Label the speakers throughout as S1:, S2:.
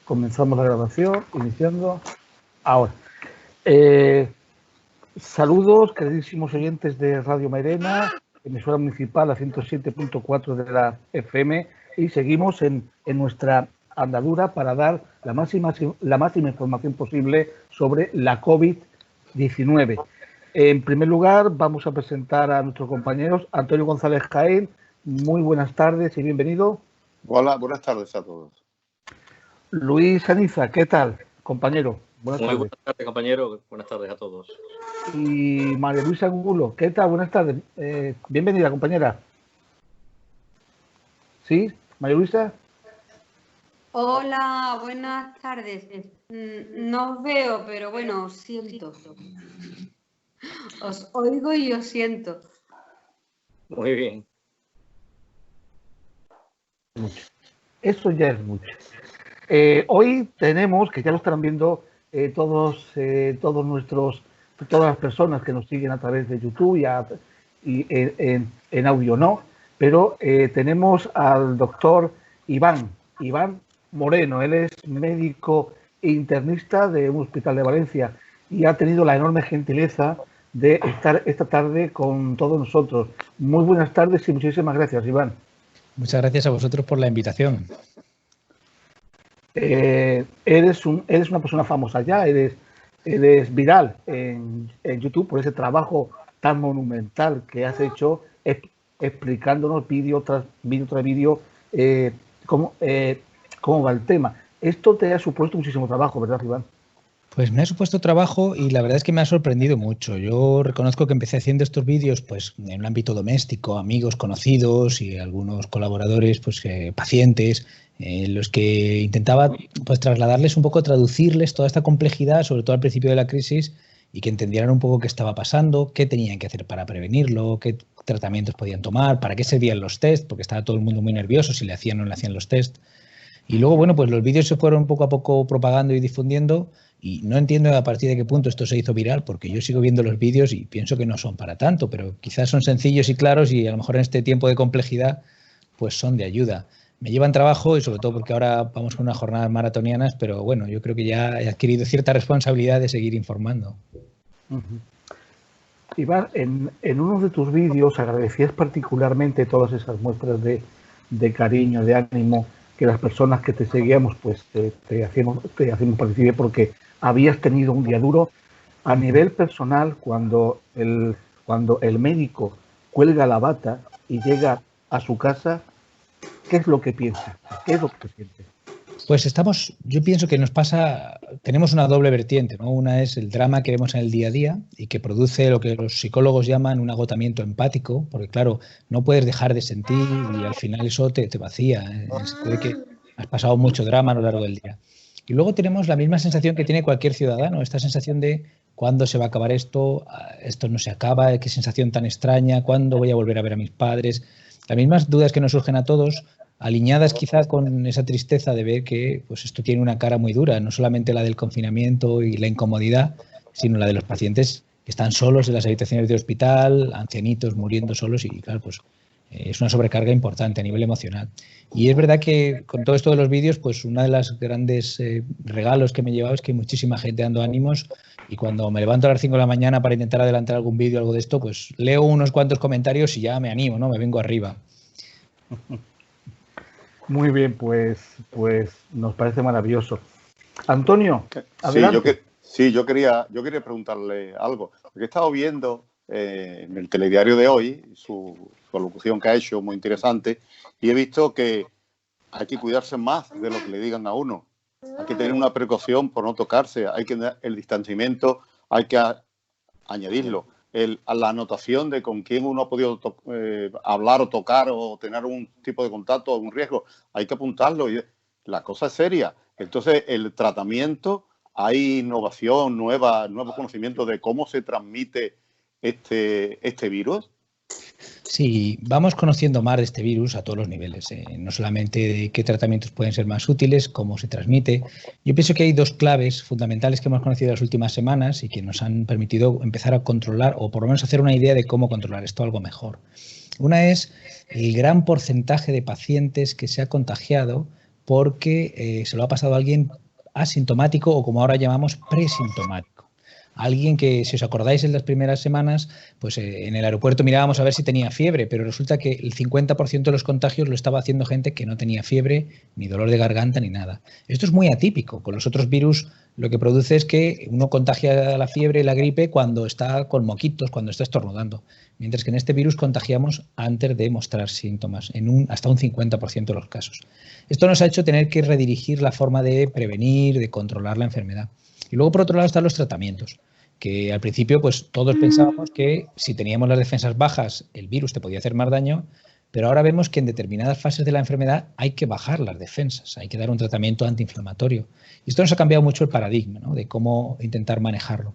S1: Comenzamos la grabación, iniciando ahora. Saludos, queridísimos oyentes de Radio Mairena, emisora municipal a 107.4 de la FM, y seguimos en nuestra andadura para dar la máxima información posible sobre la COVID-19. En primer lugar, vamos a presentar a nuestros compañeros. Antonio González Jaén, muy buenas tardes y bienvenido.
S2: Hola, buenas tardes a todos.
S1: Luis Aniza, ¿qué tal, compañero?
S3: Buenas tardes, compañero. Buenas tardes a todos.
S1: Y María Luisa Angulo, ¿qué tal? Buenas tardes. Bienvenida, compañera. ¿Sí? María Luisa.
S4: Hola, buenas tardes. No os veo, pero bueno, os siento. Os oigo y os siento.
S3: Muy bien.
S1: Mucho. Eso ya es mucho. Hoy tenemos, que ya lo estarán viendo todas las personas que nos siguen a través de YouTube y en audio no, pero tenemos al doctor Iván Moreno. Él es médico internista de un hospital de Valencia y ha tenido la enorme gentileza de estar esta tarde con todos nosotros. Muy buenas tardes y muchísimas gracias, Iván.
S5: Muchas gracias a vosotros por la invitación.
S1: Eres una persona famosa ya, eres viral en YouTube por ese trabajo tan monumental que has hecho explicándonos vídeo tras vídeo cómo va el tema. Esto te ha supuesto muchísimo trabajo, ¿verdad, Iván?
S5: Pues me ha supueto trabajo y la verdad es que me ha sorprendido mucho. Yo reconozco que empecé haciendo estos vídeos pues en un ámbito doméstico, amigos, conocidos y algunos colaboradores, pues pacientes, los que intentaba pues trasladarles un poco, traducirles toda esta complejidad, sobre todo al principio de la crisis, y que entendieran un poco qué estaba pasando, qué tenían que hacer para prevenirlo, qué tratamientos podían tomar, para qué servían los test, porque estaba todo el mundo muy nervioso si le hacían o no le hacían los test. Y luego, bueno, pues los vídeos se fueron poco a poco propagando y difundiendo, y no entiendo a partir de qué punto esto se hizo viral, porque yo sigo viendo los vídeos y pienso que no son para tanto, pero quizás son sencillos y claros y a lo mejor en este tiempo de complejidad pues son de ayuda. Me llevan trabajo y sobre todo porque ahora vamos con unas jornadas maratonianas, pero bueno, yo creo que ya he adquirido cierta responsabilidad de seguir informando.
S1: Iván, en uno de tus vídeos agradecías particularmente todas esas muestras de cariño, de ánimo, que las personas que te seguíamos pues te hacemos participar, porque habías tenido un día duro a nivel personal cuando el médico cuelga la bata y llega a su casa. ¿Qué es lo que piensas? ¿Qué es lo que sientes?
S5: Pues yo pienso que tenemos una doble vertiente, ¿no? Una es el drama que vemos en el día a día y que produce lo que los psicólogos llaman un agotamiento empático, porque claro, no puedes dejar de sentir y al final eso te vacía, ¿eh? Se puede que has pasado mucho drama a lo largo del día. Y luego tenemos la misma sensación que tiene cualquier ciudadano, esta sensación de cuándo se va a acabar esto no se acaba, qué sensación tan extraña, cuándo voy a volver a ver a mis padres. Las mismas dudas que nos surgen a todos, alineadas quizás con esa tristeza de ver que pues esto tiene una cara muy dura, no solamente la del confinamiento y la incomodidad, sino la de los pacientes que están solos en las habitaciones de hospital, ancianitos muriendo solos y claro, pues es una sobrecarga importante a nivel emocional. Y es verdad que con todo esto de los vídeos, pues uno de los grandes regalos que me he llevado es que hay muchísima gente dando ánimos y cuando me levanto a las 5 de la mañana para intentar adelantar algún vídeo o algo de esto, pues leo unos cuantos comentarios y ya me animo, ¿no? Me vengo arriba.
S1: Muy bien, pues nos parece maravilloso. Antonio, adelante.
S2: Yo quería preguntarle algo. Porque he estado viendo en el telediario de hoy su alocución que ha hecho, muy interesante, y he visto que hay que cuidarse más de lo que le digan a uno. Hay que tener una precaución por no tocarse, el distanciamiento hay que añadirlo. La anotación de con quién uno ha podido hablar o tocar o tener un tipo de contacto o un riesgo, hay que apuntarlo. Y la cosa es seria. Entonces, el tratamiento, hay innovación, nuevos conocimientos de cómo se transmite este virus.
S5: Sí, vamos conociendo más de este virus a todos los niveles, no solamente de qué tratamientos pueden ser más útiles, cómo se transmite. Yo pienso que hay dos claves fundamentales que hemos conocido en las últimas semanas y que nos han permitido empezar a controlar o por lo menos hacer una idea de cómo controlar esto algo mejor. Una es el gran porcentaje de pacientes que se ha contagiado porque se lo ha pasado a alguien asintomático o, como ahora llamamos, presintomático. Alguien que, si os acordáis, en las primeras semanas, pues en el aeropuerto mirábamos a ver si tenía fiebre, pero resulta que el 50% de los contagios lo estaba haciendo gente que no tenía fiebre, ni dolor de garganta, ni nada. Esto es muy atípico. Con los otros virus lo que produce es que uno contagia la fiebre y la gripe cuando está con moquitos, cuando está estornudando. Mientras que en este virus contagiamos antes de mostrar síntomas, hasta un 50% de los casos. Esto nos ha hecho tener que redirigir la forma de prevenir, de controlar la enfermedad. Y luego, por otro lado, están los tratamientos, que al principio pues todos pensábamos que si teníamos las defensas bajas el virus te podía hacer más daño, pero ahora vemos que en determinadas fases de la enfermedad hay que bajar las defensas, hay que dar un tratamiento antiinflamatorio. Y esto nos ha cambiado mucho el paradigma, ¿no?, de cómo intentar manejarlo.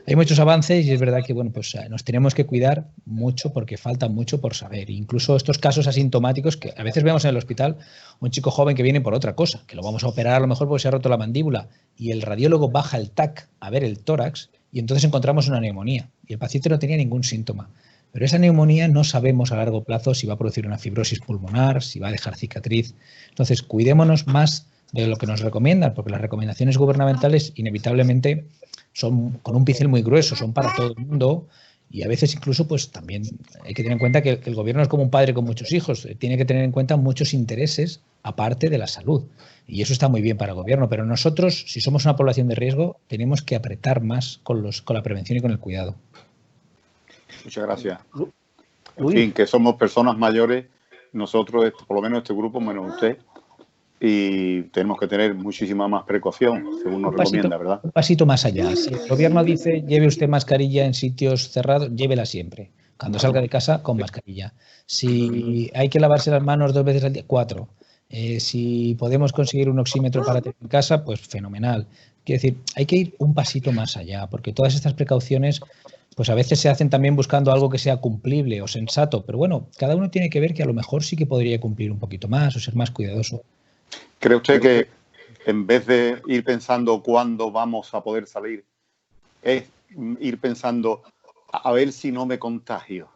S5: Hay muchos avances y es verdad que bueno, pues nos tenemos que cuidar mucho porque falta mucho por saber. Incluso estos casos asintomáticos que a veces vemos en el hospital, un chico joven que viene por otra cosa, que lo vamos a operar a lo mejor porque se ha roto la mandíbula y el radiólogo baja el TAC a ver el tórax y entonces encontramos una neumonía y el paciente no tenía ningún síntoma. Pero esa neumonía no sabemos a largo plazo si va a producir una fibrosis pulmonar, si va a dejar cicatriz. Entonces, cuidémonos más de lo que nos recomiendan, porque las recomendaciones gubernamentales inevitablemente son con un pincel muy grueso, son para todo el mundo y a veces incluso pues también hay que tener en cuenta que el gobierno es como un padre con muchos hijos, tiene que tener en cuenta muchos intereses aparte de la salud y eso está muy bien para el gobierno, pero nosotros, si somos una población de riesgo, tenemos que apretar más con la prevención y con el cuidado.
S2: Muchas gracias. En fin, que somos personas mayores, nosotros, por lo menos este grupo, menos usted, y tenemos que tener muchísima más precaución, según nos recomienda, ¿verdad? Un
S5: pasito más allá. Si el gobierno dice lleve usted mascarilla en sitios cerrados, llévela siempre. Cuando salga de casa, con mascarilla. Si hay que lavarse las manos 2 veces al día, 4. Si podemos conseguir un oxímetro para tener en casa, pues fenomenal. Quiero decir, hay que ir un pasito más allá, porque todas estas precauciones pues a veces se hacen también buscando algo que sea cumplible o sensato. Pero bueno, cada uno tiene que ver que a lo mejor sí que podría cumplir un poquito más o ser más cuidadoso.
S2: ¿Cree usted que en vez de ir pensando cuándo vamos a poder salir, es ir pensando a ver si no me contagio?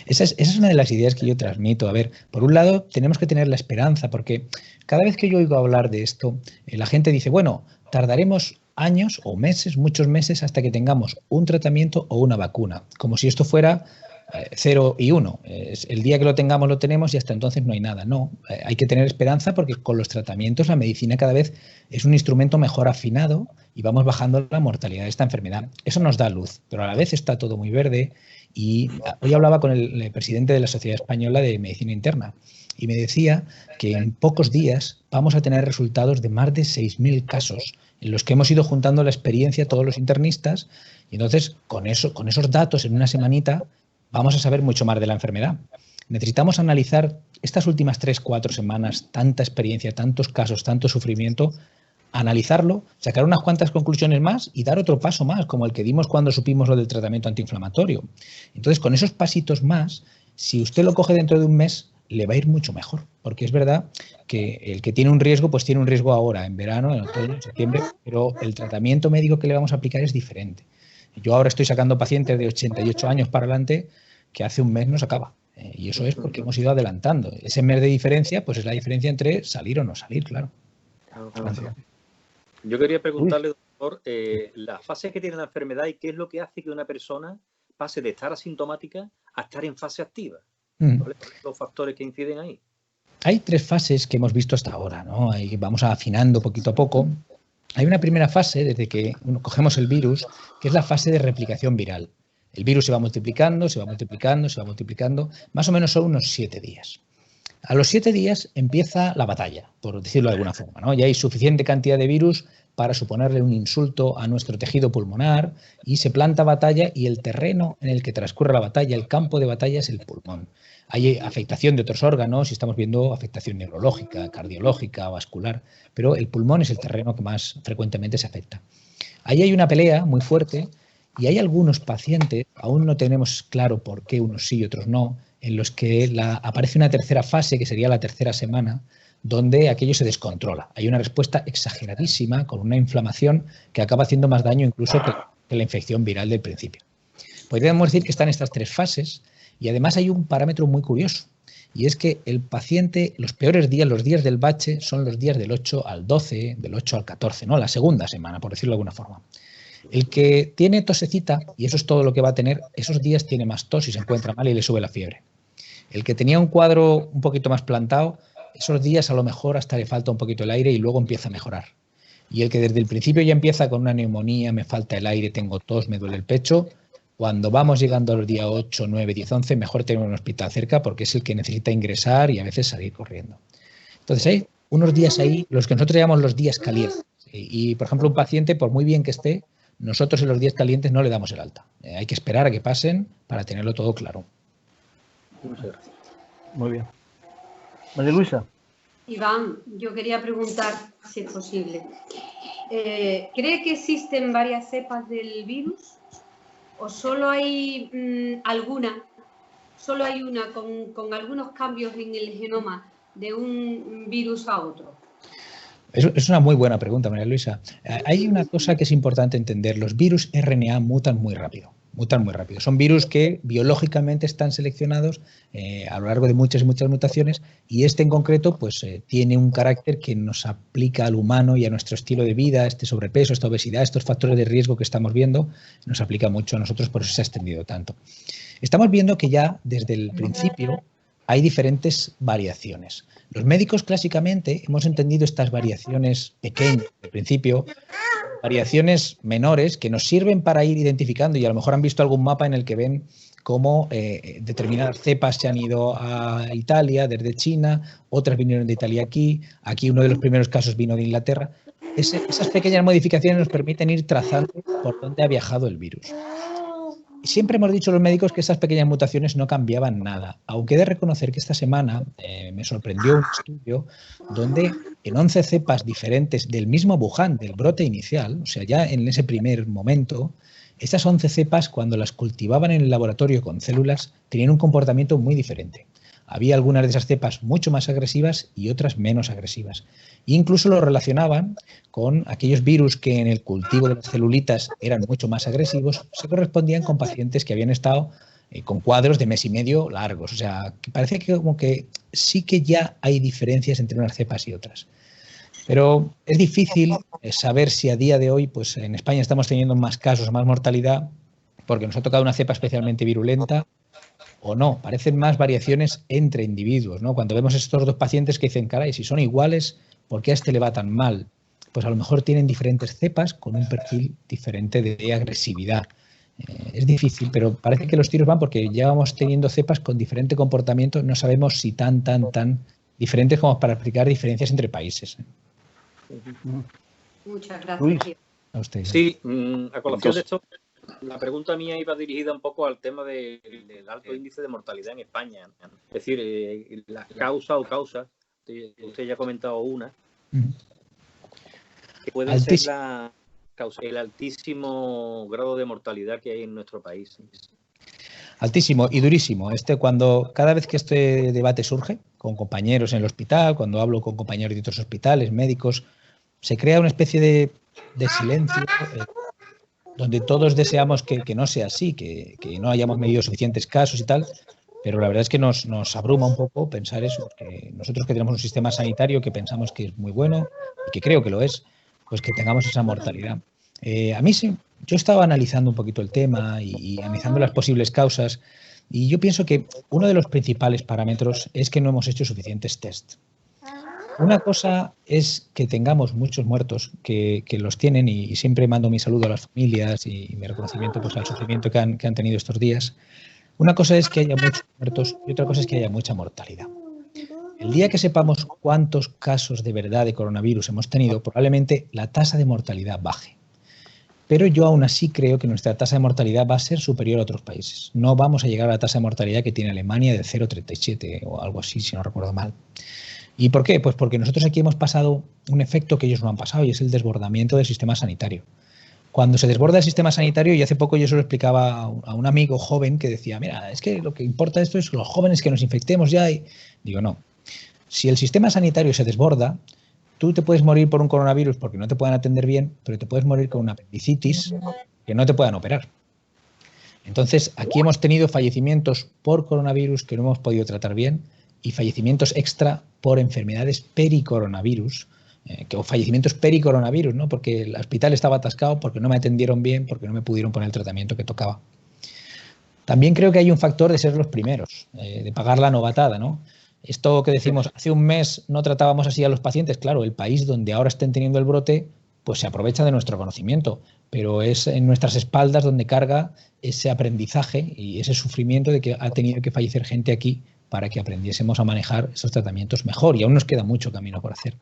S5: Esa es una de las ideas que yo transmito. A ver, por un lado tenemos que tener la esperanza, porque cada vez que yo oigo hablar de esto, la gente dice, bueno, tardaremos años o meses, muchos meses, hasta que tengamos un tratamiento o una vacuna, como si esto fuera 0 y 1. El día que lo tengamos, lo tenemos y hasta entonces no hay nada. No, hay que tener esperanza porque con los tratamientos la medicina cada vez es un instrumento mejor afinado y vamos bajando la mortalidad de esta enfermedad. Eso nos da luz, pero a la vez está todo muy verde. Y hoy hablaba con el presidente de la Sociedad Española de Medicina Interna y me decía que en pocos días vamos a tener resultados de más de 6.000 casos en los que hemos ido juntando la experiencia todos los internistas y entonces con esos datos en una semanita vamos a saber mucho más de la enfermedad. Necesitamos analizar estas últimas 3-4 semanas, tanta experiencia, tantos casos, tanto sufrimiento, analizarlo, sacar unas cuantas conclusiones más y dar otro paso más, como el que dimos cuando supimos lo del tratamiento antiinflamatorio. Entonces, con esos pasitos más, si usted lo coge dentro de un mes, le va a ir mucho mejor, porque es verdad que el que tiene un riesgo, pues tiene un riesgo ahora, en verano, en otoño, en septiembre, pero el tratamiento médico que le vamos a aplicar es diferente. Yo ahora estoy sacando pacientes de 88 años para adelante que hace un mes no sacaba. Y eso es porque hemos ido adelantando. Ese mes de diferencia, pues es la diferencia entre salir o no salir, claro.
S3: Gracias. Yo quería preguntarle, doctor, las fases que tiene la enfermedad y qué es lo que hace que una persona pase de estar asintomática a estar en fase activa. ¿Cuáles son los factores que inciden ahí?
S5: Hay 3 fases que hemos visto hasta ahora, ¿no? Ahí vamos afinando poquito a poco. Hay una primera fase, desde que cogemos el virus, que es la fase de replicación viral. El virus se va multiplicando, se va multiplicando, se va multiplicando. Más o menos son unos 7 días. A los 7 días empieza la batalla, por decirlo de alguna forma, ¿no? Ya hay suficiente cantidad de virus para suponerle un insulto a nuestro tejido pulmonar y se planta batalla y el terreno en el que transcurre la batalla, el campo de batalla es el pulmón. Hay afectación de otros órganos y estamos viendo afectación neurológica, cardiológica, vascular, pero el pulmón es el terreno que más frecuentemente se afecta. Ahí hay una pelea muy fuerte y hay algunos pacientes, aún no tenemos claro por qué unos sí y otros no, en los que aparece una tercera fase, que sería la tercera semana, donde aquello se descontrola. Hay una respuesta exageradísima con una inflamación que acaba haciendo más daño incluso que la infección viral del principio. Podríamos decir que están estas 3 fases y además hay un parámetro muy curioso Y es que el paciente, los peores días, los días del bache, son los días del 8 al 12, del 8 al 14, ¿no? La segunda semana, por decirlo de alguna forma. El que tiene tosecita, y eso es todo lo que va a tener, esos días tiene más tos y se encuentra mal y le sube la fiebre. El que tenía un cuadro un poquito más plantado, esos días a lo mejor hasta le falta un poquito el aire y luego empieza a mejorar. Y el que desde el principio ya empieza con una neumonía, me falta el aire, tengo tos, me duele el pecho, cuando vamos llegando a los días 8, 9, 10, 11, mejor tener un hospital cerca porque es el que necesita ingresar y a veces salir corriendo. Entonces hay unos días ahí, los que nosotros llamamos los días calientes. Y, por ejemplo, un paciente, por muy bien que esté, nosotros en los días calientes no le damos el alta. Hay que esperar a que pasen para tenerlo todo claro.
S1: Muchas gracias. Muy bien. María Luisa.
S4: Iván, yo quería preguntar, si es posible, ¿cree que existen varias cepas del virus? ¿O solo hay alguna? ¿Solo hay una con algunos cambios en el genoma de un virus a otro?
S5: Es una muy buena pregunta, María Luisa. Hay una cosa que es importante entender. Los virus RNA mutan muy rápido. Son virus que biológicamente están seleccionados a lo largo de muchas y muchas mutaciones y este en concreto pues tiene un carácter que nos aplica al humano y a nuestro estilo de vida, este sobrepeso, esta obesidad, estos factores de riesgo que estamos viendo, nos aplica mucho a nosotros, por eso se ha extendido tanto. Estamos viendo que ya desde el principio hay diferentes variaciones. Los médicos clásicamente hemos entendido estas variaciones pequeñas al principio, variaciones menores que nos sirven para ir identificando y a lo mejor han visto algún mapa en el que ven cómo determinadas cepas se han ido a Italia desde China, otras vinieron de Italia aquí uno de los primeros casos vino de Inglaterra. Esas pequeñas modificaciones nos permiten ir trazando por dónde ha viajado el virus. Siempre hemos dicho los médicos que esas pequeñas mutaciones no cambiaban nada, aunque he de reconocer que esta semana me sorprendió un estudio donde en 11 cepas diferentes del mismo Wuhan, del brote inicial, o sea, ya en ese primer momento, esas 11 cepas cuando las cultivaban en el laboratorio con células tenían un comportamiento muy diferente. Había algunas de esas cepas mucho más agresivas y otras menos agresivas. E incluso lo relacionaban con aquellos virus que en el cultivo de las celulitas eran mucho más agresivos, se correspondían con pacientes que habían estado con cuadros de mes y medio largos. O sea, que parece que como que sí que ya hay diferencias entre unas cepas y otras. Pero es difícil saber si a día de hoy, pues en España estamos teniendo más casos, más mortalidad, porque nos ha tocado una cepa especialmente virulenta, o no, parecen más variaciones entre individuos, ¿no? Cuando vemos estos dos pacientes que dicen, caray, si son iguales, ¿por qué a este le va tan mal? Pues a lo mejor tienen diferentes cepas con un perfil diferente de agresividad. Es difícil, pero parece que los tiros van porque ya vamos teniendo cepas con diferente comportamiento, no sabemos si tan diferentes como para explicar diferencias entre países.
S4: Muchas gracias.
S5: A usted.
S3: Sí, a colación de esto, la pregunta mía iba dirigida un poco al tema del alto índice de mortalidad en España. Es decir, la causa o causas, usted ya ha comentado una, que puede ser la causa, el altísimo grado de mortalidad que hay en nuestro país.
S5: Altísimo y durísimo. Cada vez que este debate surge con compañeros en el hospital, cuando hablo con compañeros de otros hospitales, médicos, se crea una especie de silencio donde todos deseamos que no sea así, que no hayamos medido suficientes casos y tal, pero la verdad es que nos abruma un poco pensar eso, porque nosotros que tenemos un sistema sanitario que pensamos que es muy bueno y que creo que lo es, pues que tengamos esa mortalidad. A mí sí, yo estaba analizando un poquito el tema y analizando las posibles causas y yo pienso que uno de los principales parámetros es que no hemos hecho suficientes test. Una cosa es que tengamos muchos muertos que los tienen y siempre mando mi saludo a las familias y mi reconocimiento pues, al sufrimiento que han tenido estos días. Una cosa es que haya muchos muertos y otra cosa es que haya mucha mortalidad. El día que sepamos cuántos casos de verdad de coronavirus hemos tenido, probablemente la tasa de mortalidad baje. Pero yo aún así creo que nuestra tasa de mortalidad va a ser superior a otros países. No vamos a llegar a la tasa de mortalidad que tiene Alemania de 0,37 o algo así, si no recuerdo mal. ¿Y por qué? Pues porque nosotros aquí hemos pasado un efecto que ellos no han pasado y es el desbordamiento del sistema sanitario. Cuando se desborda el sistema sanitario, y hace poco yo se lo explicaba a un amigo joven que decía, mira, es que lo que importa esto es los jóvenes que nos infectemos ya. Y digo, no. Si el sistema sanitario se desborda, tú te puedes morir por un coronavirus porque no te puedan atender bien, pero te puedes morir con una apendicitis que no te puedan operar. Entonces, aquí hemos tenido fallecimientos por coronavirus que no hemos podido tratar bien, y fallecimientos extra por enfermedades pericoronavirus, o fallecimientos pericoronavirus, ¿no? Porque el hospital estaba atascado, porque no me atendieron bien, porque no me pudieron poner el tratamiento que tocaba. También creo que hay un factor de ser los primeros, de pagar la novatada, ¿no? Esto que decimos, hace un mes no tratábamos así a los pacientes, claro, el país donde ahora estén teniendo el brote, pues se aprovecha de nuestro conocimiento, pero es en nuestras espaldas donde carga ese aprendizaje y ese sufrimiento de que ha tenido que fallecer gente aquí para que aprendiésemos a manejar esos tratamientos mejor, y aún nos queda mucho camino por hacer.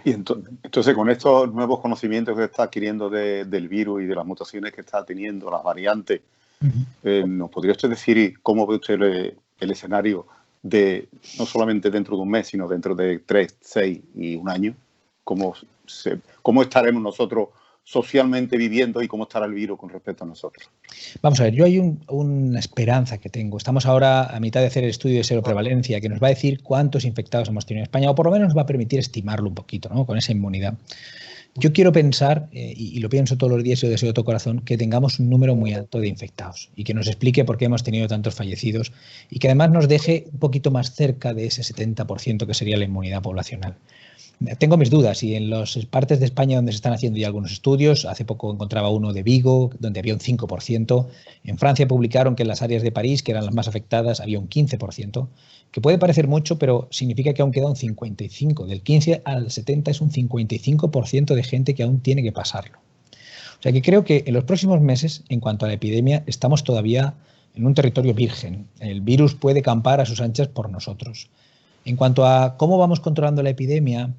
S2: Y entonces, con estos nuevos conocimientos que está adquiriendo del virus y de las mutaciones que está teniendo, las variantes, ¿nos podría usted decir cómo ve usted el escenario de no solamente dentro de un mes, sino dentro de 3, 6 y un año? ¿Cómo estaremos nosotros socialmente viviendo y cómo estará el virus con respecto a nosotros?
S5: Vamos a ver, yo hay una esperanza que tengo. Estamos ahora a mitad de hacer el estudio de seroprevalencia que nos va a decir cuántos infectados hemos tenido en España, o por lo menos nos va a permitir estimarlo un poquito, ¿no? Con esa inmunidad. Yo quiero pensar, y lo pienso todos los días y lo deseo de todo corazón, que tengamos un número muy alto de infectados y que nos explique por qué hemos tenido tantos fallecidos y que además nos deje un poquito más cerca de ese 70% que sería la inmunidad poblacional. Tengo mis dudas y en las partes de España donde se están haciendo ya algunos estudios, hace poco encontraba uno de Vigo, donde había un 5%. En Francia publicaron que en las áreas de París, que eran las más afectadas, había un 15%, que puede parecer mucho, pero significa que aún queda un 55%. Del 15 al 70 es un 55% de gente que aún tiene que pasarlo. O sea que creo que en los próximos meses, en cuanto a la epidemia, estamos todavía en un territorio virgen. El virus puede campar a sus anchas por nosotros. En cuanto a cómo vamos controlando la epidemia,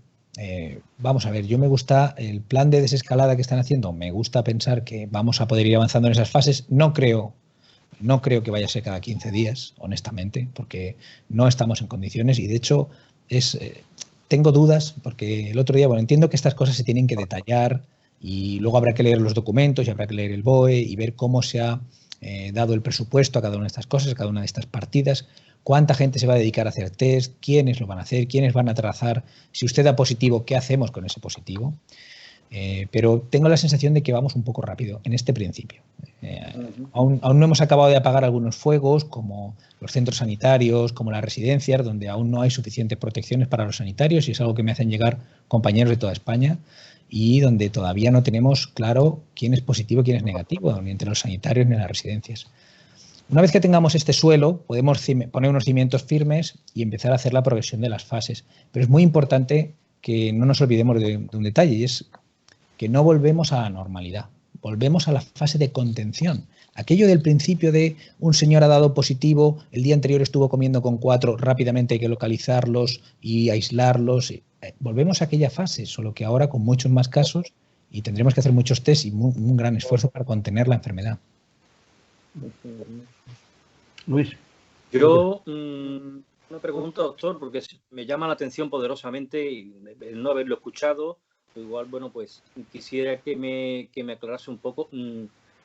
S5: vamos a ver, me gusta el plan de desescalada que están haciendo, me gusta pensar que vamos a poder ir avanzando en esas fases. No creo que vaya a ser cada 15 días, honestamente, porque no estamos en condiciones y de hecho tengo dudas porque el otro día, entiendo que estas cosas se tienen que detallar y luego habrá que leer los documentos y habrá que leer el BOE y ver cómo se ha dado el presupuesto a cada una de estas cosas, a cada una de estas partidas. ¿Cuánta gente se va a dedicar a hacer test? ¿Quiénes lo van a hacer? ¿Quiénes van a trazar? Si usted da positivo, ¿qué hacemos con ese positivo? Pero tengo la sensación de que vamos un poco rápido en este principio. Aún no hemos acabado de apagar algunos fuegos, como los centros sanitarios, como las residencias, donde aún no hay suficientes protecciones para los sanitarios, y es algo que me hacen llegar compañeros de toda España, y donde todavía no tenemos claro quién es positivo y quién es negativo, ni entre los sanitarios ni en las residencias. Una vez que tengamos este suelo, podemos poner unos cimientos firmes y empezar a hacer la progresión de las fases. Pero es muy importante que no nos olvidemos de un detalle, y es que no volvemos a la normalidad, volvemos a la fase de contención. Aquello del principio de un señor ha dado positivo, el día anterior estuvo comiendo con 4, rápidamente hay que localizarlos y aislarlos. Volvemos a aquella fase, solo que ahora con muchos más casos y tendremos que hacer muchos test y un gran esfuerzo para contener la enfermedad.
S1: Luis.
S3: Yo, una pregunta, doctor, porque me llama la atención poderosamente y el no haberlo escuchado. Igual, pues quisiera que me aclarase un poco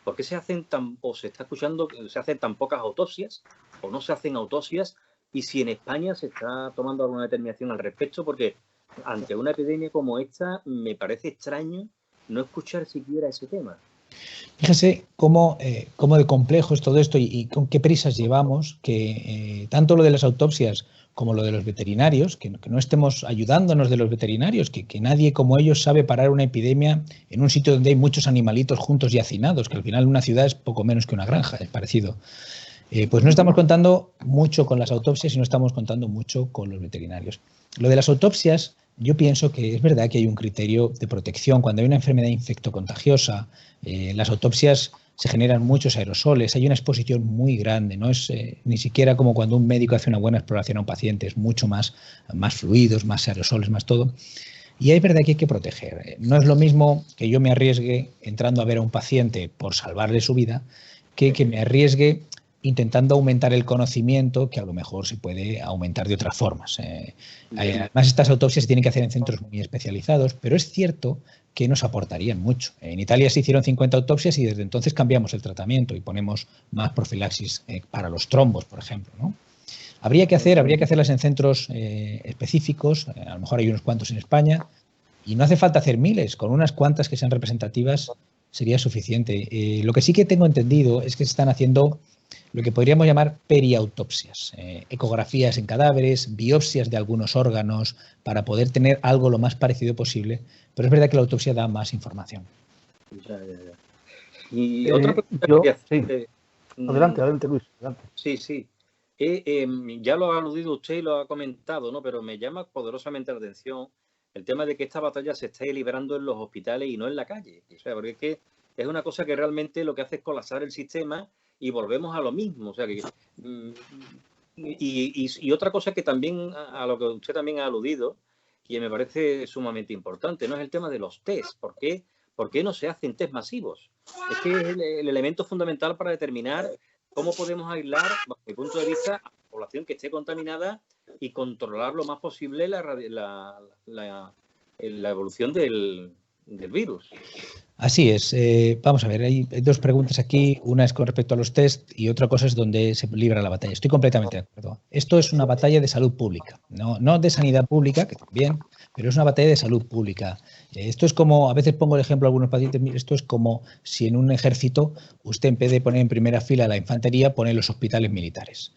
S3: por qué se hacen se está escuchando que se hacen tan pocas autopsias o no se hacen autopsias, y si en España se está tomando alguna determinación al respecto, porque ante una epidemia como esta me parece extraño no escuchar siquiera ese tema.
S5: Fíjese cómo de complejo es todo esto y con qué prisas llevamos, que tanto lo de las autopsias como lo de los veterinarios, que no estemos ayudándonos de los veterinarios, que nadie como ellos sabe parar una epidemia en un sitio donde hay muchos animalitos juntos y hacinados, que al final una ciudad es poco menos que una granja, es parecido. Pues no estamos contando mucho con las autopsias y no estamos contando mucho con los veterinarios. Lo de las autopsias, yo pienso que es verdad que hay un criterio de protección. Cuando hay una enfermedad infectocontagiosa, en las autopsias se generan muchos aerosoles, hay una exposición muy grande, no es ni siquiera como cuando un médico hace una buena exploración a un paciente, es mucho más fluidos, más aerosoles, más todo. Y es verdad que hay que proteger. No es lo mismo que yo me arriesgue entrando a ver a un paciente por salvarle su vida, que me arriesgue intentando aumentar el conocimiento, que a lo mejor se puede aumentar de otras formas. Además, estas autopsias se tienen que hacer en centros muy especializados, pero es cierto que nos aportarían mucho. En Italia se hicieron 50 autopsias y desde entonces cambiamos el tratamiento y ponemos más profilaxis para los trombos, por ejemplo, ¿no? Habría que hacerlas en centros específicos, a lo mejor hay unos cuantos en España, y no hace falta hacer miles, con unas cuantas que sean representativas sería suficiente. Lo que sí que tengo entendido es que se están haciendo lo que podríamos llamar periautopsias, ecografías en cadáveres, biopsias de algunos órganos, para poder tener algo lo más parecido posible, pero es verdad que la autopsia da más información.
S3: Ya. Y otra pregunta
S1: sí. Adelante, Luis. Adelante.
S3: Sí. Ya lo ha aludido usted y lo ha comentado, ¿no? Pero me llama poderosamente la atención el tema de que esta batalla se esté librando en los hospitales y no en la calle. O sea, porque es que es una cosa que realmente lo que hace es colapsar el sistema y volvemos a lo mismo. O sea, que y otra cosa que también, a lo que usted también ha aludido, y me parece sumamente importante, ¿no? Es el tema de los test. ¿Por qué no se hacen test masivos? Es que es el elemento fundamental para determinar cómo podemos aislar, bajo mi punto de vista, a la población que esté contaminada y controlar lo más posible la evolución del virus.
S5: Así es. Vamos a ver, hay dos preguntas aquí. Una es con respecto a los test y otra cosa es donde se libra la batalla. Estoy completamente de acuerdo. Esto es una batalla de salud pública, no de sanidad pública, que también, pero es una batalla de salud pública. Esto es como, a veces pongo el ejemplo a algunos pacientes, esto es como si en un ejército usted, en vez de poner en primera fila la infantería, pone los hospitales militares.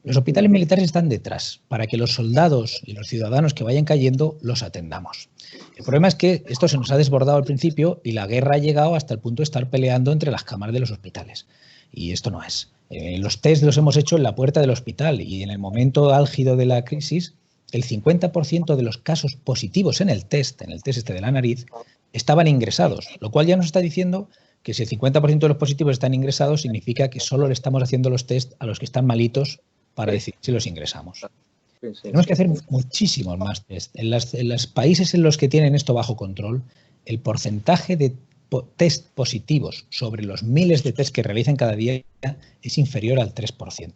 S5: Los hospitales militares están detrás para que los soldados y los ciudadanos que vayan cayendo los atendamos. El problema es que esto se nos ha desbordado al principio y la guerra ha llegado hasta el punto de estar peleando entre las cámaras de los hospitales. Y esto no es. Los test los hemos hecho en la puerta del hospital y en el momento álgido de la crisis, el 50% de los casos positivos en el test este de la nariz, estaban ingresados, lo cual ya nos está diciendo que si el 50% de los positivos están ingresados, significa que solo le estamos haciendo los test a los que están malitos para decir si los ingresamos. Tenemos que hacer muchísimos más test. En los países en los que tienen esto bajo control, el porcentaje de test positivos sobre los miles de test que realizan cada día es inferior al 3%.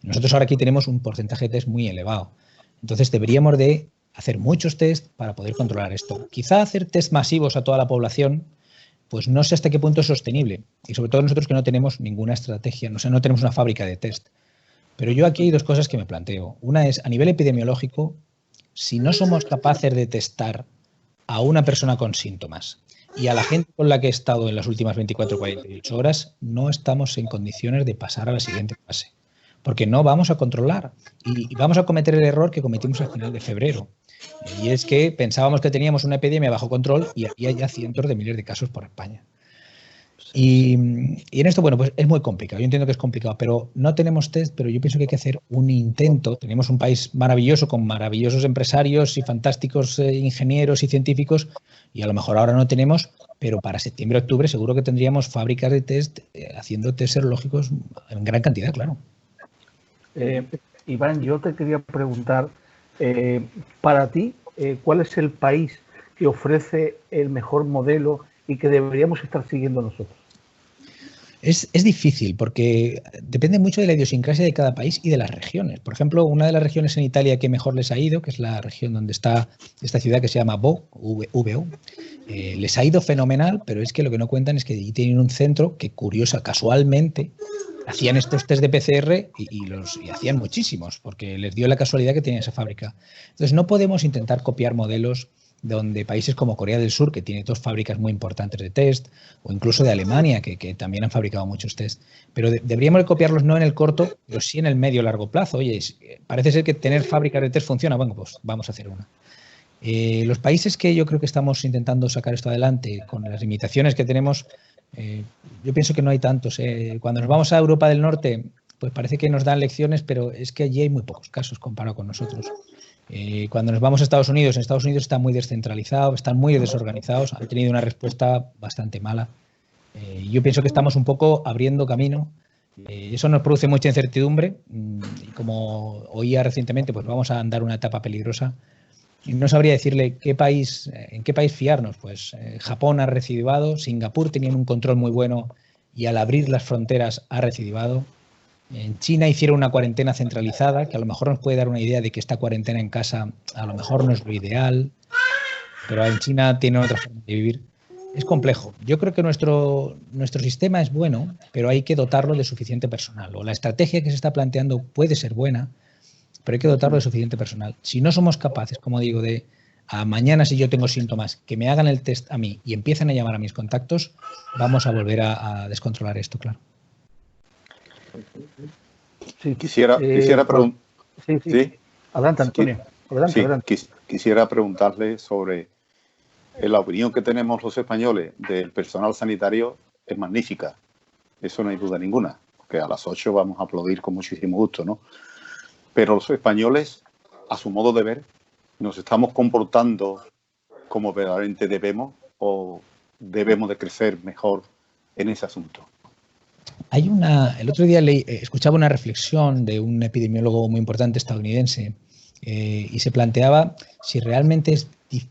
S5: Nosotros ahora aquí tenemos un porcentaje de test muy elevado. Entonces deberíamos de hacer muchos test para poder controlar esto. Quizá hacer test masivos a toda la población, pues no sé hasta qué punto es sostenible. Y sobre todo nosotros que no tenemos ninguna estrategia, no tenemos una fábrica de test. Pero yo aquí hay dos cosas que me planteo. Una es, a nivel epidemiológico, si no somos capaces de testar a una persona con síntomas y a la gente con la que he estado en las últimas 24 o 48 horas, no estamos en condiciones de pasar a la siguiente fase. Porque no vamos a controlar y vamos a cometer el error que cometimos al final de febrero. Y es que pensábamos que teníamos una epidemia bajo control y había ya cientos de miles de casos por España. Y en esto, bueno, pues es muy complicado. Yo entiendo que es complicado, pero no tenemos test, pero yo pienso que hay que hacer un intento. Tenemos un país maravilloso con maravillosos empresarios y fantásticos ingenieros y científicos y a lo mejor ahora no tenemos, pero para septiembre, octubre seguro que tendríamos fábricas de test haciendo test serológicos en gran cantidad, claro.
S1: Iván, yo te quería preguntar, para ti, ¿cuál es el país que ofrece el mejor modelo y que deberíamos estar siguiendo nosotros?
S5: Es difícil porque depende mucho de la idiosincrasia de cada país y de las regiones. Por ejemplo, una de las regiones en Italia que mejor les ha ido, que es la región donde está esta ciudad que se llama VO, les ha ido fenomenal, pero es que lo que no cuentan es que allí tienen un centro que, casualmente, hacían estos test de PCR y hacían muchísimos, porque les dio la casualidad que tenían esa fábrica. Entonces, no podemos intentar copiar modelos donde países como Corea del Sur, que tiene dos fábricas muy importantes de test, o incluso de Alemania, que también han fabricado muchos test. Pero deberíamos copiarlos no en el corto, pero sí en el medio largo plazo. Oye, parece ser que tener fábricas de test funciona, bueno, pues vamos a hacer una. Los países que yo creo que estamos intentando sacar esto adelante, con las limitaciones que tenemos, yo pienso que no hay tantos. Cuando nos vamos a Europa del Norte, pues parece que nos dan lecciones, pero es que allí hay muy pocos casos comparado con nosotros. Cuando nos vamos a Estados Unidos, en Estados Unidos está muy descentralizado, están muy desorganizados, han tenido una respuesta bastante mala. Yo pienso que estamos un poco abriendo camino. Eso nos produce mucha incertidumbre y como oía recientemente, pues vamos a andar una etapa peligrosa. Y no sabría decirle en qué país fiarnos. Pues Japón ha recidivado, Singapur tenía un control muy bueno y al abrir las fronteras ha recidivado. En China hicieron una cuarentena centralizada, que a lo mejor nos puede dar una idea de que esta cuarentena en casa a lo mejor no es lo ideal, pero en China tienen otra forma de vivir. Es complejo. Yo creo que nuestro sistema es bueno, pero hay que dotarlo de suficiente personal. O la estrategia que se está planteando puede ser buena, pero hay que dotarlo de suficiente personal. Si no somos capaces, como digo, de a mañana, si yo tengo síntomas, que me hagan el test a mí y empiecen a llamar a mis contactos, vamos a volver a descontrolar esto, claro.
S2: Sí, quisiera preguntar.
S1: Sí. Adelante, Antonio. Adelante.
S2: Quisiera preguntarle sobre la opinión que tenemos los españoles del personal sanitario es magnífica. Eso no hay duda ninguna, porque a las 8 vamos a aplaudir con muchísimo gusto, ¿no? Pero los españoles, a su modo de ver, ¿nos estamos comportando como verdaderamente debemos o debemos de crecer mejor en ese asunto?
S5: El otro día escuchaba una reflexión de un epidemiólogo muy importante estadounidense y se planteaba si realmente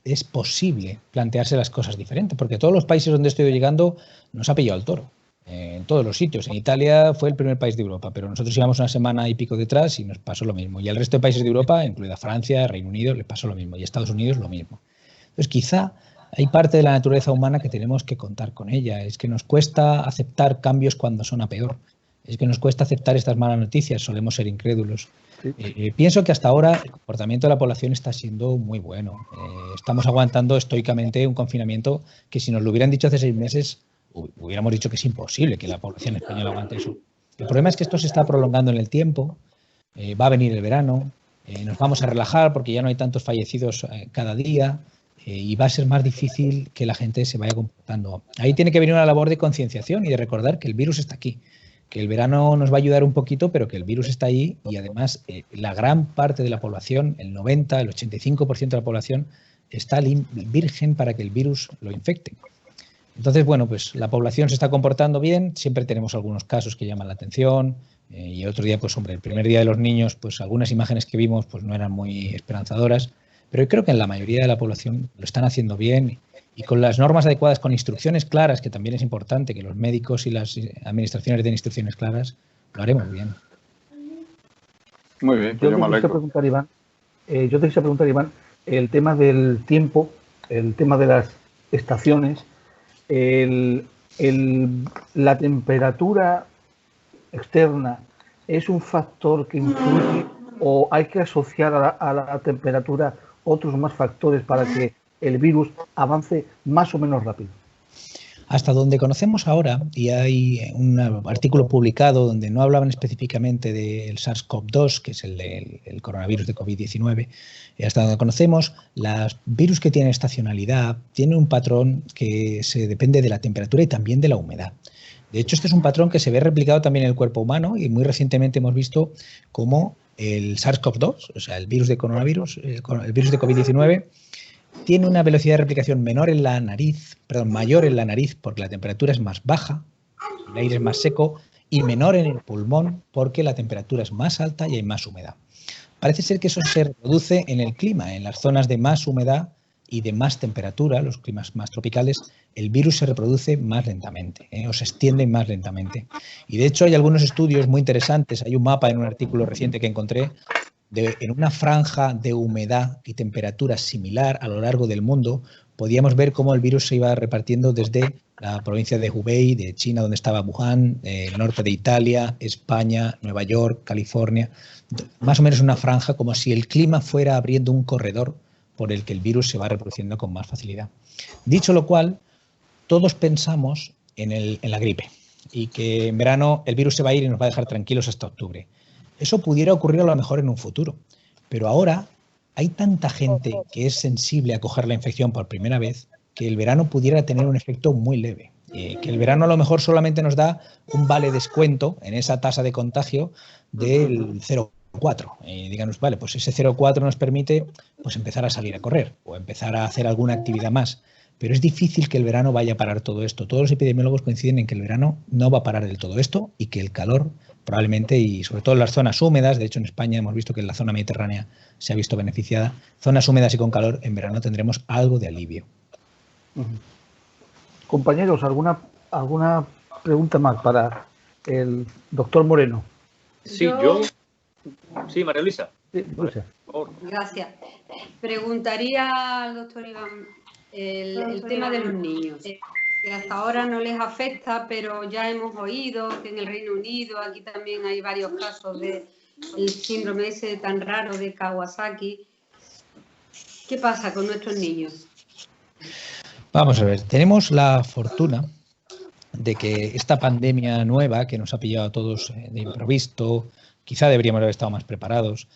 S5: es posible plantearse las cosas diferentes, porque todos los países donde estoy llegando nos ha pillado el toro. En todos los sitios. En Italia fue el primer país de Europa, pero nosotros íbamos una semana y pico detrás y nos pasó lo mismo. Y al resto de países de Europa, incluida Francia, Reino Unido, les pasó lo mismo. Y Estados Unidos lo mismo. Entonces, quizá hay parte de la naturaleza humana que tenemos que contar con ella. Es que nos cuesta aceptar cambios cuando son a peor. Es que nos cuesta aceptar estas malas noticias. Solemos ser incrédulos. Pienso que hasta ahora el comportamiento de la población está siendo muy bueno. Estamos aguantando estoicamente un confinamiento que si nos lo hubieran dicho hace 6 meses... hubiéramos dicho que es imposible que la población española aguante eso. El problema es que esto se está prolongando en el tiempo, va a venir el verano, nos vamos a relajar porque ya no hay tantos fallecidos cada día y va a ser más difícil que la gente se vaya comportando. Ahí tiene que venir una labor de concienciación y de recordar que el virus está aquí, que el verano nos va a ayudar un poquito, pero que el virus está ahí y además la gran parte de la población, el 90, el 85% de la población, está virgen para que el virus lo infecte. Entonces, bueno, pues la población se está comportando bien, siempre tenemos algunos casos que llaman la atención y el otro día, pues hombre, el primer día de los niños, pues algunas imágenes que vimos pues no eran muy esperanzadoras, pero yo creo que en la mayoría de la población lo están haciendo bien y con las normas adecuadas, con instrucciones claras, que también es importante que los médicos y las administraciones den instrucciones claras, lo haremos bien.
S2: Muy bien, pues yo te quisiera
S1: preguntar, Iván, el tema del tiempo, el tema de las estaciones, la temperatura externa es un factor que influye o hay que asociar a la temperatura otros más factores para que el virus avance más o menos rápido.
S5: Hasta donde conocemos ahora, y hay un artículo publicado donde no hablaban específicamente del SARS-CoV-2, que es el coronavirus de COVID-19, hasta donde conocemos, los virus que tienen estacionalidad tienen un patrón que depende de la temperatura y también de la humedad. De hecho, este es un patrón que se ve replicado también en el cuerpo humano y muy recientemente hemos visto cómo el SARS-CoV-2, o sea, el virus de coronavirus, el virus de COVID-19, tiene una velocidad de replicación mayor en la nariz porque la temperatura es más baja, el aire es más seco, y menor en el pulmón porque la temperatura es más alta y hay más humedad. Parece ser que eso se reproduce en el clima, en las zonas de más humedad y de más temperatura, los climas más tropicales, el virus se reproduce más lentamente, o se extiende más lentamente. Y de hecho hay algunos estudios muy interesantes, hay un mapa en un artículo reciente que encontré, en una franja de humedad y temperatura similar a lo largo del mundo, podíamos ver cómo el virus se iba repartiendo desde la provincia de Hubei, de China, donde estaba Wuhan, el norte de Italia, España, Nueva York, California, más o menos una franja como si el clima fuera abriendo un corredor por el que el virus se va reproduciendo con más facilidad. Dicho lo cual, todos pensamos en la gripe y que en verano el virus se va a ir y nos va a dejar tranquilos hasta octubre. Eso pudiera ocurrir a lo mejor en un futuro, pero ahora hay tanta gente que es sensible a coger la infección por primera vez que el verano pudiera tener un efecto muy leve. Que el verano a lo mejor solamente nos da un vale descuento en esa tasa de contagio del 0,4. Díganos, vale, pues ese 0,4 nos permite pues empezar a salir a correr o empezar a hacer alguna actividad más. Pero es difícil que el verano vaya a parar todo esto. Todos los epidemiólogos coinciden en que el verano no va a parar del todo esto y que el calor probablemente, y sobre todo en las zonas húmedas, de hecho en España hemos visto que en la zona mediterránea se ha visto beneficiada, zonas húmedas y con calor, en verano tendremos algo de alivio.
S1: Compañeros, ¿alguna pregunta más para el doctor Moreno?
S3: Sí, Sí, María Luisa.
S1: Sí, Luisa.
S4: Gracias. Preguntaría al doctor Iván el tema de los niños, que hasta ahora no les afecta, pero ya hemos oído que en el Reino Unido, aquí también hay varios casos del síndrome ese tan raro de Kawasaki. ¿Qué pasa con nuestros niños?
S5: Vamos a ver, tenemos la fortuna de que esta pandemia nueva que nos ha pillado a todos de improviso, quizá deberíamos haber estado más preparados,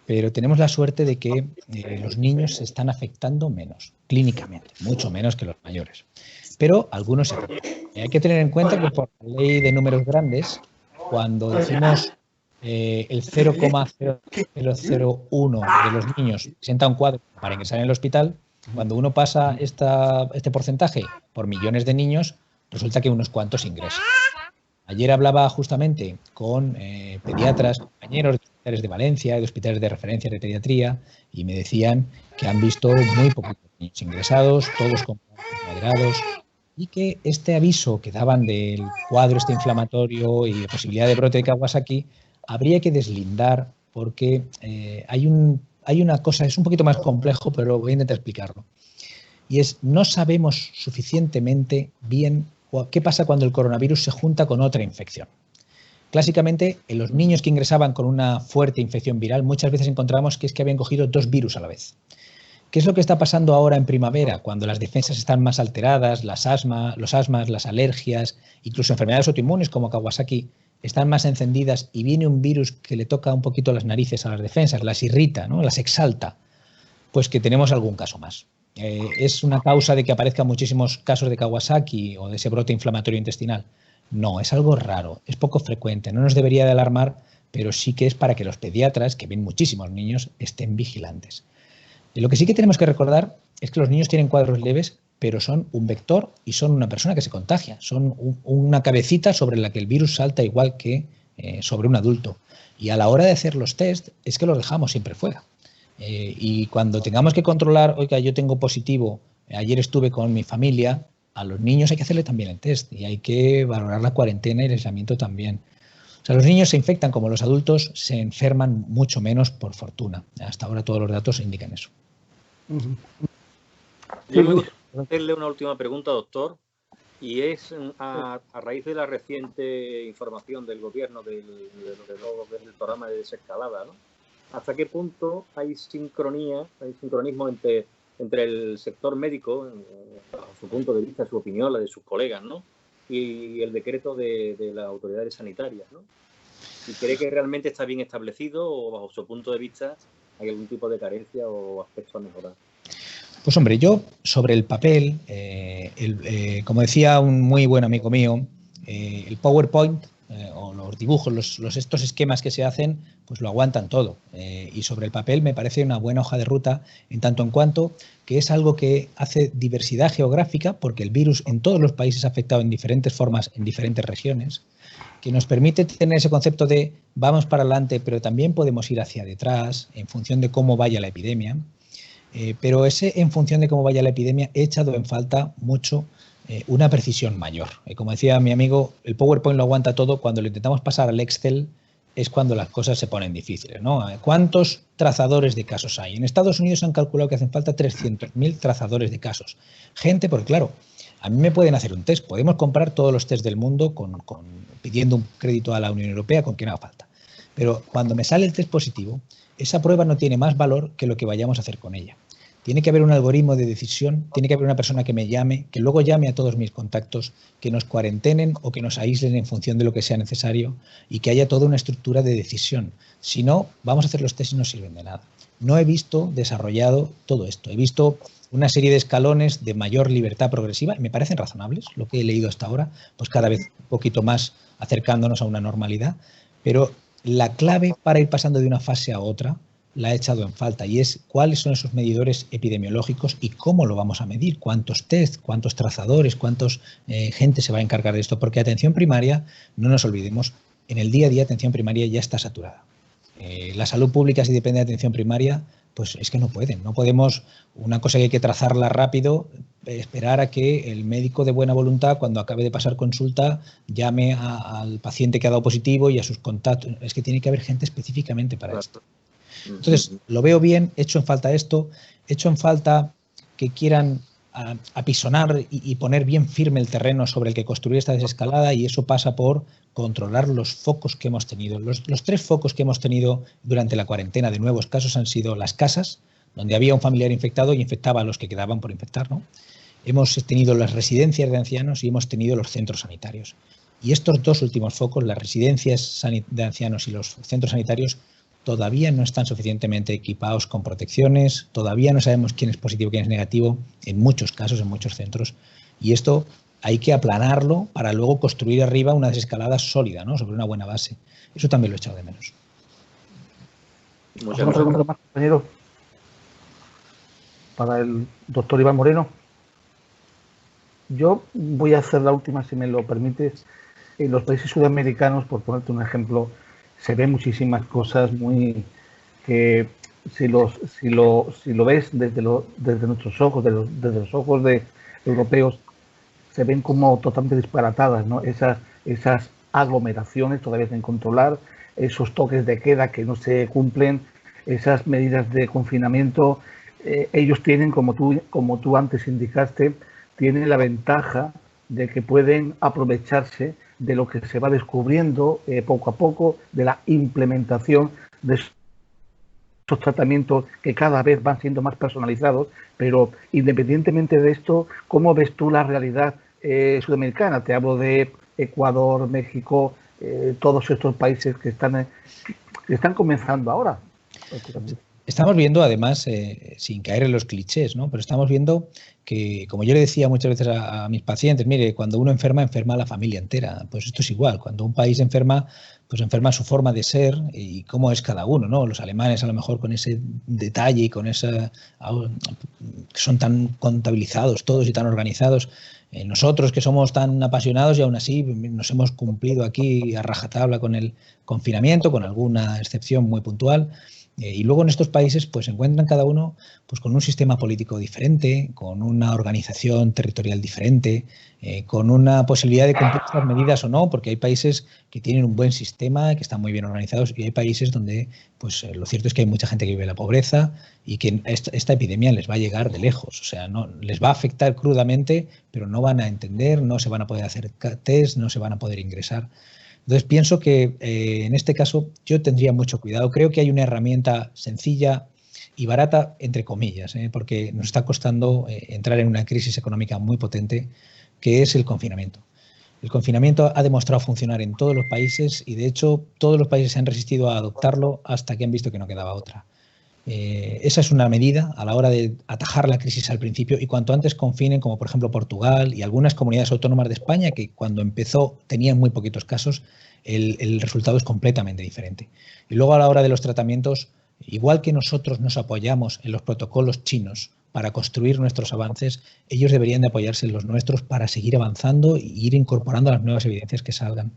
S5: pero tenemos la suerte de que los niños se están afectando menos, clínicamente, mucho menos que los mayores. Pero algunos se afectan. Hay que tener en cuenta que por la ley de números grandes, cuando decimos el 0,001 de los niños presenta un cuadro para ingresar en el hospital, cuando uno pasa este porcentaje por millones de niños, resulta que unos cuantos ingresan. Ayer hablaba justamente con pediatras, compañeros de hospitales de Valencia, de hospitales de referencia de pediatría, y me decían que han visto muy poquitos niños ingresados, todos con cuadros moderados, y que este aviso que daban del cuadro inflamatorio y de posibilidad de brote de Kawasaki habría que deslindar porque hay una cosa, es un poquito más complejo, pero voy a intentar explicarlo. Y es, no sabemos suficientemente bien qué pasa cuando el coronavirus se junta con otra infección. Clásicamente, en los niños que ingresaban con una fuerte infección viral, muchas veces encontramos que es que habían cogido 2 virus a la vez. ¿Qué es lo que está pasando ahora en primavera, cuando las defensas están más alteradas, los asmas, las alergias, incluso enfermedades autoinmunes como Kawasaki, están más encendidas y viene un virus que le toca un poquito las narices a las defensas, las irrita, ¿no?, las exalta? Pues que tenemos algún caso más. ¿Es una causa de que aparezcan muchísimos casos de Kawasaki o de ese brote inflamatorio intestinal? No, es algo raro, es poco frecuente, no nos debería de alarmar, pero sí que es para que los pediatras, que ven muchísimos niños, estén vigilantes. Y lo que sí que tenemos que recordar es que los niños tienen cuadros leves, pero son un vector y son una persona que se contagia, son una cabecita sobre la que el virus salta igual que sobre un adulto. Y a la hora de hacer los test es que los dejamos siempre fuera. Y cuando tengamos que controlar, oiga, yo tengo positivo, ayer estuve con mi familia, a los niños hay que hacerle también el test y hay que valorar la cuarentena y el aislamiento también. O sea, los niños se infectan como los adultos, se enferman mucho menos por fortuna. Hasta ahora todos los datos indican eso.
S3: Yo me gustaría hacerle una última pregunta, doctor, y es a raíz de la reciente información del gobierno del programa de desescalada, ¿no? ¿Hasta qué punto hay sincronismo entre el sector médico, bajo su punto de vista, su opinión, la de sus colegas, ¿no?, y el decreto de las autoridades sanitarias, ¿no? ¿Y cree que realmente está bien establecido o, bajo su punto de vista, hay algún tipo de carencia o aspecto a mejorar?
S5: Pues hombre, yo sobre el papel, como decía un muy buen amigo mío, el PowerPoint o los dibujos, estos esquemas que se hacen, pues lo aguantan todo. Y sobre el papel me parece una buena hoja de ruta en tanto en cuanto que es algo que hace diversidad geográfica, porque el virus en todos los países ha afectado en diferentes formas en diferentes regiones, que nos permite tener ese concepto de vamos para adelante, pero también podemos ir hacia detrás en función de cómo vaya la epidemia. Pero en función de cómo vaya la epidemia, he echado en falta mucho una precisión mayor. Como decía mi amigo, el PowerPoint lo aguanta todo. Cuando lo intentamos pasar al Excel es cuando las cosas se ponen difíciles, ¿no? ¿Cuántos trazadores de casos hay? En Estados Unidos han calculado que hacen falta 300.000 trazadores de casos. Gente, porque claro, a mí me pueden hacer un test. Podemos comprar todos los tests del mundo pidiendo un crédito a la Unión Europea con quien haga falta. Pero cuando me sale el test positivo, esa prueba no tiene más valor que lo que vayamos a hacer con ella. Tiene que haber un algoritmo de decisión, tiene que haber una persona que me llame, que luego llame a todos mis contactos, que nos cuarentenen o que nos aíslen en función de lo que sea necesario y que haya toda una estructura de decisión. Si no, vamos a hacer los test y no sirven de nada. No he visto desarrollado todo esto. He visto una serie de escalones de mayor libertad progresiva y me parecen razonables, lo que he leído hasta ahora, pues cada vez un poquito más acercándonos a una normalidad, pero la clave para ir pasando de una fase a otra la he echado en falta y es cuáles son esos medidores epidemiológicos y cómo lo vamos a medir, cuántos test, cuántos trazadores, cuántos gente se va a encargar de esto, porque atención primaria, no nos olvidemos, en el día a día atención primaria ya está saturada. La salud pública, si depende de atención primaria, pues es que no podemos, una cosa que hay que trazarla rápido, esperar a que el médico de buena voluntad, cuando acabe de pasar consulta, llame al paciente que ha dado positivo y a sus contactos. Es que tiene que haber gente específicamente para esto. Entonces, lo veo bien, echo en falta esto, echo en falta que quieran apisonar y poner bien firme el terreno sobre el que construir esta desescalada, y eso pasa por controlar los focos que hemos tenido. Los 3 focos que hemos tenido durante la cuarentena de nuevos casos han sido las casas, donde había un familiar infectado y infectaba a los que quedaban por infectar, ¿no? Hemos tenido las residencias de ancianos y hemos tenido los centros sanitarios. Y estos dos últimos focos, las residencias de ancianos y los centros sanitarios, todavía no están suficientemente equipados con protecciones, todavía no sabemos quién es positivo, quién es negativo, en muchos casos, en muchos centros. Y esto hay que aplanarlo para luego construir arriba una desescalada sólida, ¿no? Sobre una buena base. Eso también lo he echado de menos.
S1: ¿Alguna pregunta más, compañero? Para el doctor Iván Moreno. Yo voy a hacer la última, si me lo permites. En los países sudamericanos, por ponerte un ejemplo, se ven muchísimas cosas muy que si lo ves desde nuestros ojos, desde los ojos de europeos, se ven como totalmente disparatadas, ¿no? Esas aglomeraciones todavía sin controlar, esos toques de queda que no se cumplen, esas medidas de confinamiento. Ellos tienen, como tú antes indicaste, tienen la ventaja de que pueden aprovecharse de lo que se va descubriendo poco a poco, de la implementación de esos tratamientos que cada vez van siendo más personalizados. Pero independientemente de esto, ¿cómo ves tú la realidad sudamericana? Te hablo de Ecuador, México, todos estos países que están comenzando ahora.
S5: Estamos viendo, además, sin caer en los clichés, ¿no? Pero estamos viendo que, como yo le decía muchas veces a mis pacientes, mire, cuando uno enferma, enferma a la familia entera. Pues esto es igual. Cuando un país enferma, pues enferma su forma de ser y cómo es cada uno, ¿no? Los alemanes, a lo mejor, con ese detalle y con esa... que son tan contabilizados todos y tan organizados. Nosotros, que somos tan apasionados y aún así nos hemos cumplido aquí a rajatabla con el confinamiento, con alguna excepción muy puntual. Y luego en estos países pues se encuentran cada uno pues con un sistema político diferente, con una organización territorial diferente, con una posibilidad de cumplir estas medidas o no, porque hay países que tienen un buen sistema, que están muy bien organizados, y hay países donde pues lo cierto es que hay mucha gente que vive la pobreza y que esta epidemia les va a llegar de lejos. O sea, no les va a afectar crudamente, pero no van a entender, no se van a poder hacer test, no se van a poder ingresar. Entonces pienso que en este caso yo tendría mucho cuidado. Creo que hay una herramienta sencilla y barata, entre comillas, porque nos está costando entrar en una crisis económica muy potente, que es el confinamiento. El confinamiento ha demostrado funcionar en todos los países y, de hecho, todos los países se han resistido a adoptarlo hasta que han visto que no quedaba otra. Esa es una medida a la hora de atajar la crisis al principio, y cuanto antes confinen, como por ejemplo Portugal y algunas comunidades autónomas de España, que cuando empezó tenían muy poquitos casos, el resultado es completamente diferente. Y luego a la hora de los tratamientos, igual que nosotros nos apoyamos en los protocolos chinos para construir nuestros avances, ellos deberían de apoyarse en los nuestros para seguir avanzando e ir incorporando las nuevas evidencias que salgan.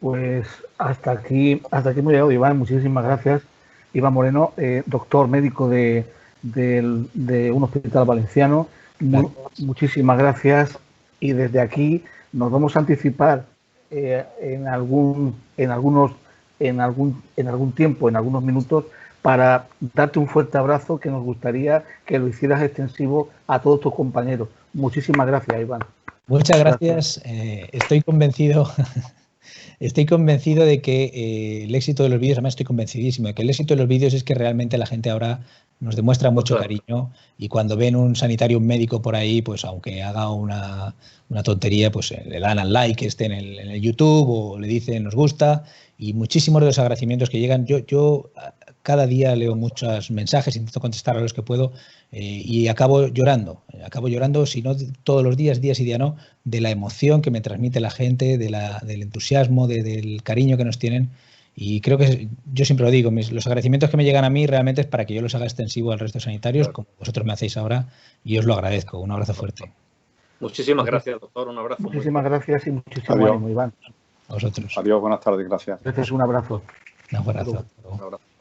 S1: Pues hasta aquí hemos llegado, Iván. Muchísimas gracias. Iván Moreno, doctor médico de un hospital valenciano. Muchísimas gracias. Y desde aquí nos vamos a anticipar en algún tiempo, en algunos minutos, para darte un fuerte abrazo, que nos gustaría que lo hicieras extensivo a todos tus compañeros. Muchísimas gracias, Iván.
S5: Muchas gracias. Estoy convencido de que el éxito de los vídeos, además estoy convencidísimo de que el éxito de los vídeos es que realmente la gente ahora nos demuestra mucho cariño, y cuando ven un sanitario, un médico por ahí, pues aunque haga una tontería, pues le dan al like que esté en el YouTube, o le dicen nos gusta, y muchísimos de los agradecimientos que llegan. Yo cada día leo muchos mensajes, intento contestar a los que puedo, y acabo llorando, si no todos los días, día sí día no, de la emoción que me transmite la gente, del entusiasmo, del cariño que nos tienen. Y creo que, yo siempre lo digo, los agradecimientos que me llegan a mí realmente es para que yo los haga extensivo al resto de sanitarios, como vosotros me hacéis ahora, y os lo agradezco. Un abrazo fuerte.
S3: Muchísimas gracias, doctor. Un abrazo.
S1: Muchísimas gracias y muchísimo ánimo, Iván.
S5: A vosotros.
S2: Adiós, buenas tardes, gracias.
S1: Gracias, un abrazo.
S5: Un abrazo.
S3: Un abrazo.